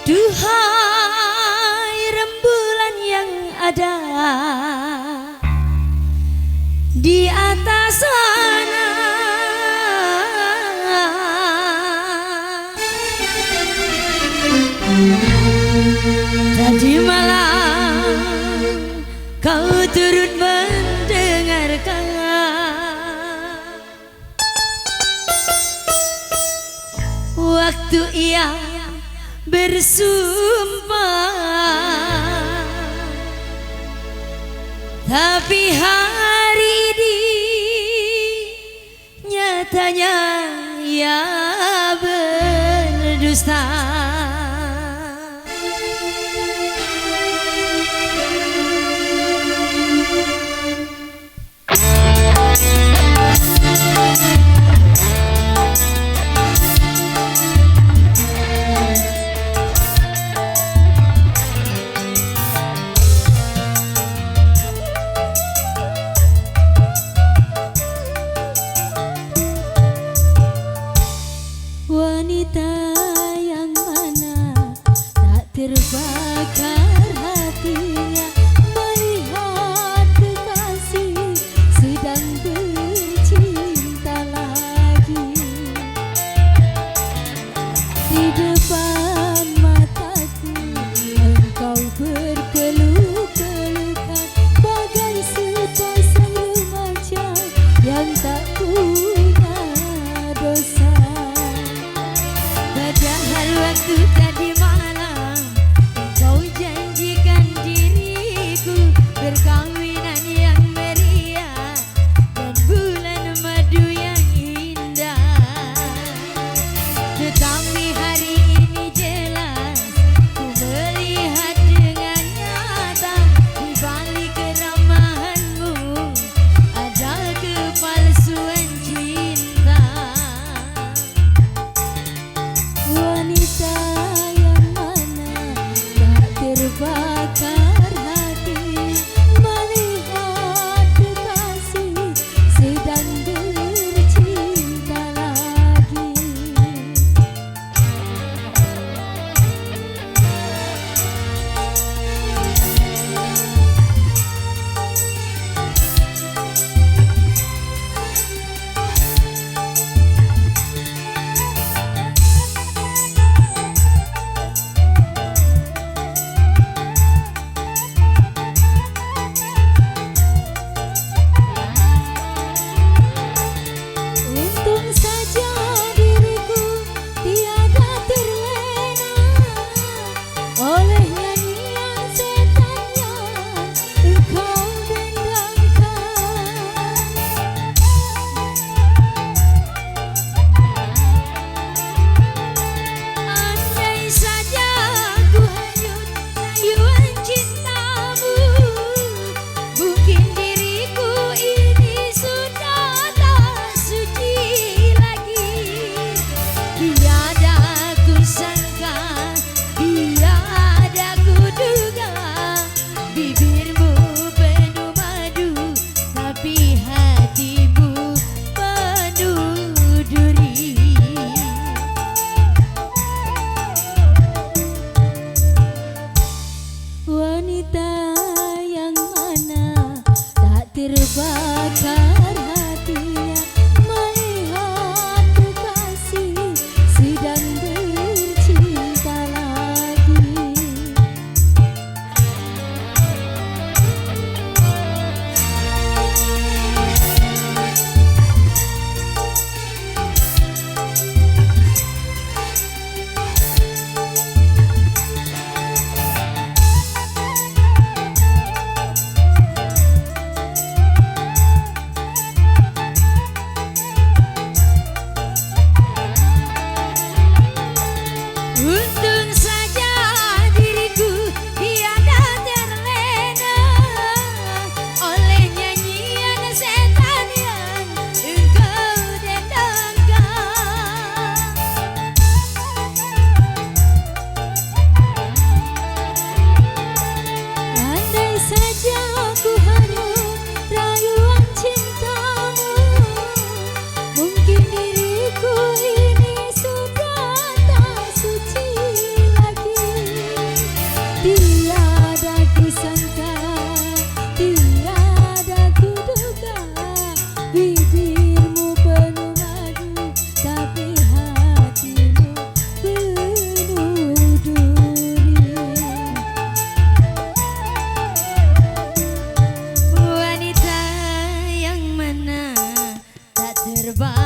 Duhai rembulan yang ada di atas sana, tadi malam kau turut mendengarkan waktu ia bersumpah, tapi hari ini nyatanya ia berdusta. Wanita yang mana tak terbakar hatinya melihat kekasih sedang bercinta lagi. Di depan mataku engkau berpeluk-pelukan bagai sepasang remaja yang tak punya dosa. Padahal waktu tadi malam kau janjikan diriku perkawinan yang meriah dan bulan madu yang indah. Tetapi hari ini jelas ku melihat dengan nyata di balik keramahanmu ada kepalsuan cinta. Wanita yang mana tak terbakar hati melihat kekasih sedang bercinta lagi. Untung saja diriku tiada terlena oleh nyanyian setan yang engkau dendangkan. Andai saja ku hanyut rayuan cintamu, mungkin diriku ini sudah tak suci lagi. Tiada ku sangka, tiada ku duga, bibirmu penuh madu, tapi hatimu penuh duri. Wanita yang mana tak terbakar hatinya melihat kekasih sedang bercinta lagi. terbang